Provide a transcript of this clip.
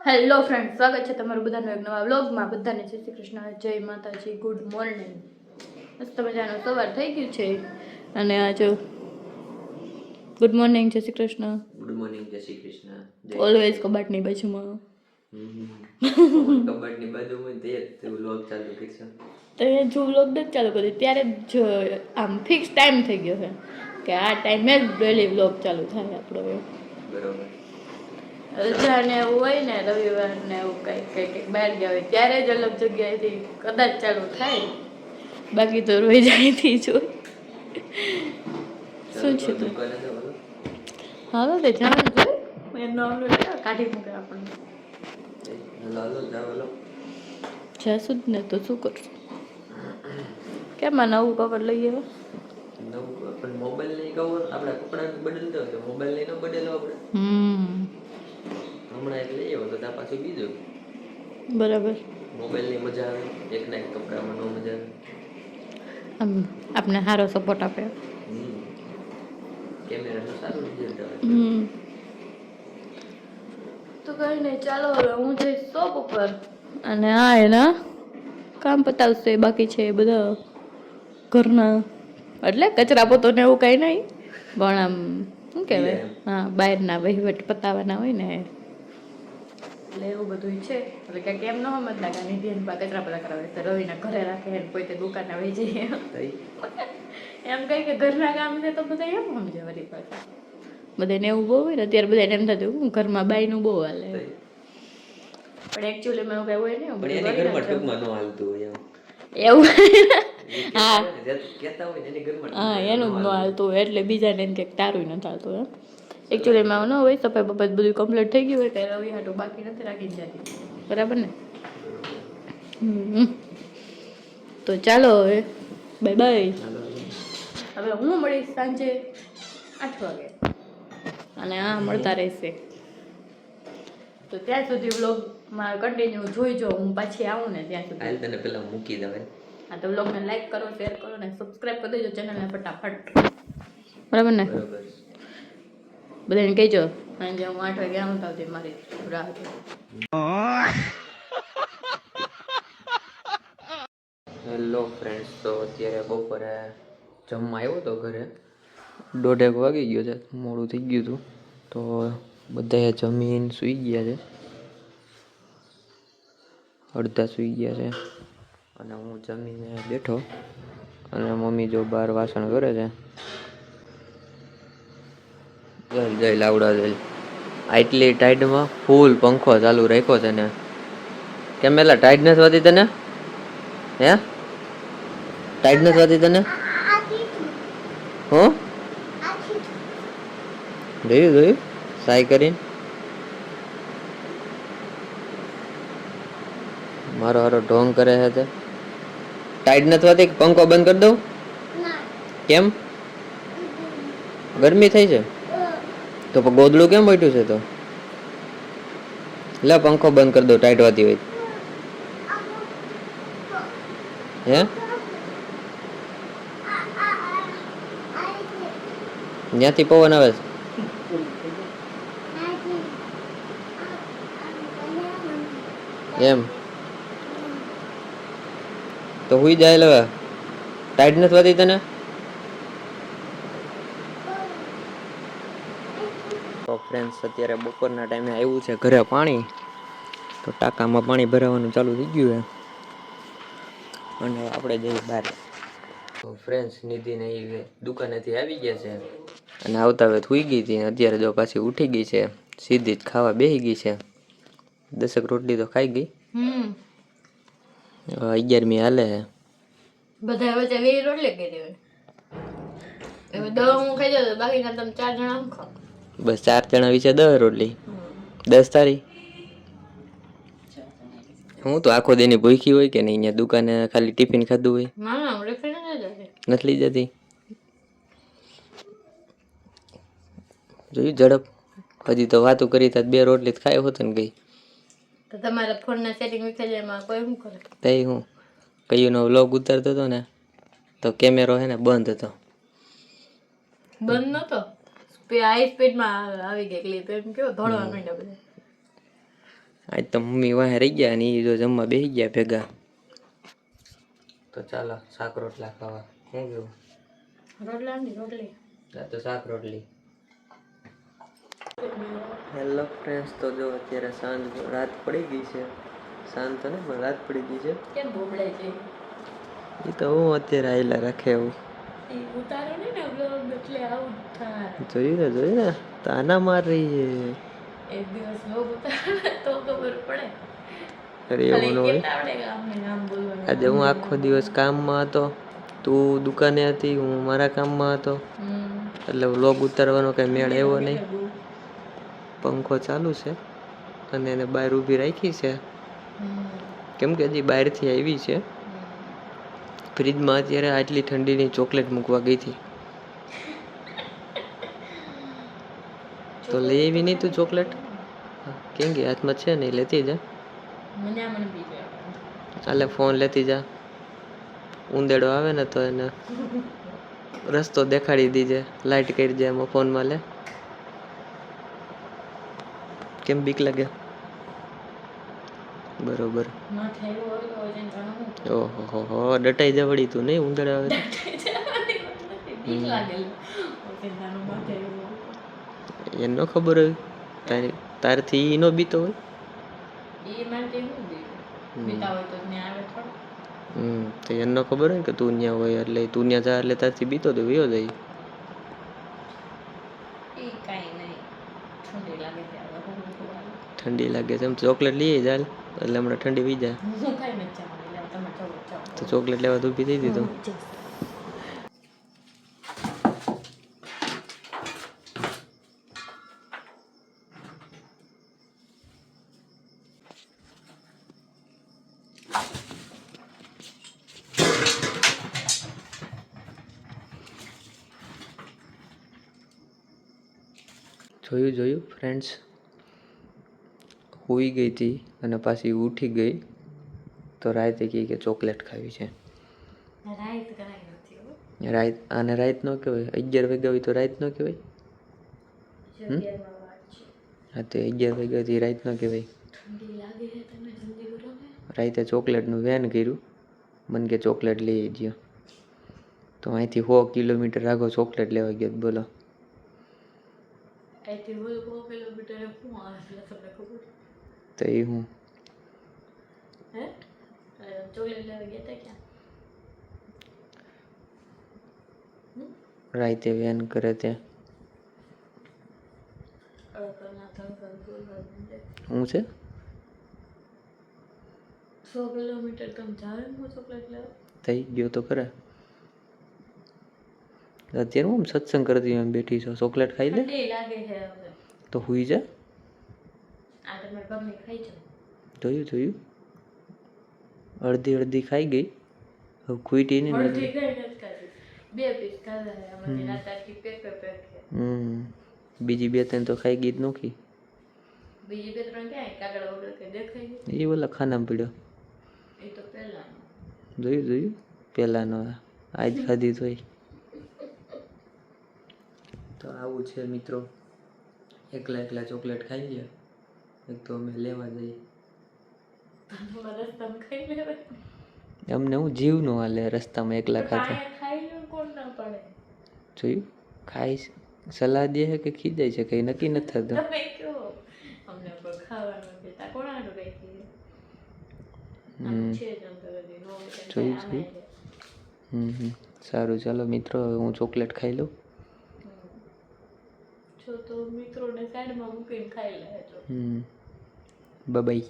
Hello friend, સ્વાગત છે તમારું બધાનું એક નવા વ્લોગમાં. બધાને જય શ્રી કૃષ્ણ, જય માતાજી, ગુડ મોર્નિંગ. મસ્ત મજાનો સવાર થઈ ગયું છે અને આ જો ગુડ મોર્નિંગ, જય શ્રી કૃષ્ણ. ગુડ મોર્નિંગ, જય શ્રી કૃષ્ણ. ઓલવેઝ કબાટની બાજુમાં. કબાટની બાજુમાં તે વ્લોગ ચાલુ કરશે. તો એ જો વ્લોગ નથી ચાલુ કર્યો ત્યારે જ આમ ફિક્સ ટાઈમ થઈ ગયો છે કે આ ટાઈમે જ ડેલી વ્લોગ ચાલુ થાય આપણો. બરોબર. રજા ને એવું હોય ને, રવિવાર ને એવું કંઈક બહાર ગયા હોય ત્યારે જ અલગ જગ્યાએથી કદાચ ચાલુ થાય, બાકી તો રોઈ જાયથી જોઈ. શું છે તું? હાલો તે જાણ જોઈ એમનો કાઢી મૂકે આપણને. જાશું જ ને તો શું કરશું? કેમ આ નવું કવર લઈ આવ્યા? નવું પણ મોબાઈલ નહીં કવર આપણે કપડાં બદલતો હોય મોબાઈલ નહીં બદલો આપણે. હમણાં એટલે એ વખત આ પાછું બીજું. બરાબર. મોબાઈલની મજા આવે, એકના એક કપડામાં ન મજા આવે. આમ આપને સારો સપોર્ટ આપે. કેમેરાનું સારું રિઝલ્ટ આવે. તો કઈ નહીં, ચાલો હવે હું જઈશ શોપ ઉપર અને આ એના કામ પતાવશે. બાકી છે બધા ઘરના, એટલે કચરા પોતો ને એવું કઈ નહીં, પણ આમ શું કહેવાય, હા બહારના વહીવટ પતાવવાના હોય ને એટલે એવું બધું છે. એટલે ક્યાંક એમ ન સમજતા કે નિધિન પા કચરા પતા કરાવે તો રવિના ઘરે રાખે ને પોતે દુકાને વહી જઈએ એમ કહી કે ઘરના કામ છે તો બધા એમ સમજે. વળી પાછા બધાને એવું બહુ હોય ને, અત્યારે બધાને એમ થતું હું ઘરમાં બાયનું બહુ હાલે, પણ એકચ્યુઅલીમાં એવું કઈ હોય નહીં. પણ એની ઘરમાં ટૂંકમાં ન હાલતું હોય એવું. હા કહેતા હોય ને એની ઘરમાં હા એનું જ ન હાલતું હોય એટલે બીજાને એમ કે તારું નથી હાલતું. એમ એકચ્યુઅલીમાં ન હોય, સફાઈ બફાઈ બધું કમ્પ્લીટ થઈ ગયું હોય ત્યારે રવિ હાટું બાકી નથી રાખીને જતી, બરાબર ને? તો ચાલો હવે બાય બાય. હવે હું મળીશ સાંજે 8 વાગે અને આ મળતા રહેશે. તો ત્યાં સુધી વ્લોગમાં કન્ટિન્યુ જોઈજો. હું પાછી આવું ને ત્યાં સુધી તને પેલા મૂકી દઉં. હા તો વ્લોગને લાઈક કરો, શેર કરો ને સબસ્ક્રાઈબ કરી દેજો ચેનલને ફટાફટ, બરાબર ને? બધાને કહેજો સાંજે હું 8 વાગે આવું તો મારી રાહ જો. હેલો ફ્રેન્ડ્સ, તો અત્યારે બપોરે જમવા આવ્યો તો ઘરે, 1:30 વાગી ગયો છે, મોડું થઈ ગયું હતું. તો બધાએ જમીન સૂઈ ગયા છે, અડધા સૂઈ ગયા છે અને હું જમીને બેઠો અને મમ્મી જો બહાર વાસણ કરે છે. જય લાવડા જય. આટલી ટાઈડમાં ફૂલ પંખો ચાલુ રાખ્યો છે ને કેમ એલા ટાઈડ નથી વાતી તને? હે ટાઈડ નથી વાતી તને? હો જોયું સાઈ કરીને મારો હારો ઢોંગ કરે છે. તે ટાઈડ નથી વાતી, પંખો બંધ કરી દઉં? કેમ? ગરમી થઈ છે તો ગોદડું કેમ બેઠું છે? તો લે પંખો બંધ કરી દો ટાઈટ વાતી હોય. હે ત્યાંથી પવન આવે છે એમ તો હુઈ જાય. હવે ટાઈટ નથી વાતી તને? તો ફ્રેન્ડ્સ અત્યારે બપોરના ટાઈમે આવ્યું છે ઘરે પાણી, તો ટાંકામાં પાણી ભરાવાનું ચાલુ થઈ ગયું છે અને આપણે જઈએ બહાર. તો ફ્રેન્ડ્સ નિધિને એ દુકાનેથી આવી ગયા છે અને આવતા હવે સૂઈ ગઈ હતી. અત્યારે જો પાછી ઉઠી ગઈ છે, સીધી જ ખાવા બેસી ગઈ છે. 10 રોટલી તો ખાઈ ગઈ. 11મી હાલે છે. બધા વચ્ચે 20 રોટલી કરી હોય હવે 10 હું ખાઈ જાઉં, બાકીના તમે 4 જણા આમ ખાઓ. બસ 4 જણા વિશે 10 રોટલી, 10 તારી. હું તો આખો દીની ભૂખી હોય કે નહીં? અહીંયા દુકાને ખાલી ટિફિન ખાધું હોય? ના હું ટિફિન નથી લઈ જતી. જોયું ઝડપ, હજી તો વાતું કરી તા 2 રોટલી ખાઈ હોત ને ગઈ. તો તમારા ફોનના સેટિંગ વિખાઈ જાય એમાં કોઈ શું કરે? તઈ હું કયુંનો વ્લોગ ઉતારતો હતો ને તો કેમેરો હે ને બંધ હતો. બંધ નતો, હાઈ સ્પીડમાં આવી ગઈ ક્લિપ, એમ કેવો ધોળવા માંડ્યા બધા. આજ તો મમ્મી વાહે રહી ગયા ને એ જો જમવા બેસી ગયા ભેગા. તો ચાલો શાક રોટલા ખાવા. શું કેવું? રોટલી તો શાક રોટલી. હેલો ફ્રેન્ડ્સ, તો જો અત્યારે રાત પડી ગઈ છે. સાંજ તો નહીં પણ રાત પડી ગઈ છે. કેમ બોબડે છે? એ તો હું અત્યારે આયલા રાખે એવું ઉતારો ને બ્લોગ એટલે આવું થાય. જોયું ને તાના માર રહી છે. એક દિવસ બ્લોગ ઉતારો તો ખબર પડે. અરે એવું ન હોય. આજે હું આખો દિવસ કામમાં હતો, તું દુકાને હતી, હું મારા કામમાં હતો, એટલે વ્લોગ ઉતારવાનો કઈ મેળ આવ્યો નહીં. પંખો ચાલુ છે અને એને બહાર ઊભી રાખી છે કેમ કે હજી બહારથી આવી છે. ફ્રીજમાં અત્યારે આટલી ઠંડીની ચોકલેટ મૂકવા ગઈ હતી. તો લઈ આવી નહીં તું ચોકલેટ? કેમ કે હાથમાં છે નહીં, લેતી જા. હાલે ફોન લેતી જા. ઉંદેડો આવે ને તો એને રસ્તો દેખાડી દીજે, લાઈટ કરી દે એમાં ફોનમાં. લે કેમ બીક લાગે? બરોબર. ઓહો હો, ડટાઈ જા વળી તું નહીં ઉંદરડા આવે એ ન ખબર હોય તારથી ઈ નો બીતો હોય. તો એને ખબર હોય કે તું ત્યાં હોય એટલે તું ત્યાં જા એટલે તારથી બીતો તો વયો જાય. ઠંડી લાગે છે એમ ચોકલેટ લઈએ ચાલ એટલે હમણાં ઠંડી વી જાય. તો ચોકલેટ લેવા તો ઊભી થઈ દીધું. જોયું ફ્રેન્ડ્સ, સૂઈ ગઈ હતી અને પાછી ઉઠી ગઈ તો રાતે કહે કે ચોકલેટ ખાવી છે. રાત આને રાત ન કહેવાય. 11 વાગ્યા હોય તો રાત ન કહેવાય. હા તો 11 વાગ્યાથી રાત ન કહેવાય. રાતે ચોકલેટનું વેન કર્યું, મને કે ચોકલેટ લઈ ગયો તો અહીંથી 100 કિલોમીટર આગો ચોકલેટ લેવા ગયો. બોલો તો એ હું રાતે વેન કરે ત્યાં હું છે 100 કિલોમીટર તમે જાવે ચોકલેટ લેવા થઈ ગયો તો ખરા. અત્યારે હું સત્સંગ કરતી એમ બેઠી છો, ચોકલેટ ખાઈ લે તો હુઈ જા. જોયું અડધી ખાઈ ગઈ. હવે ખૂટી નહીં. બીજી 2-3 તો ખાઈ ગઈ જ નોખી. એ ઓલા ખાનામાં પડ્યો. જોયું પેલાનો આજ ખાધી તોય. તો આવું છે મિત્રો, એકલા ચોકલેટ ખાઈ લે. એક તો અમે લેવા જઈએ અમને હું જીવ નો હાલે રસ્તામાં એકલા ખાતા. જોયું ખાઈશ સલાહ દે છે કે ખીજાય છે કઈ નક્કી નથી થતું. જોયું. સારું ચાલો મિત્રો, હવે હું ચોકલેટ ખાઈ લઉં. તો મિત્રોને સાઈડમાં મૂકીને ખાઈ લે. બાય.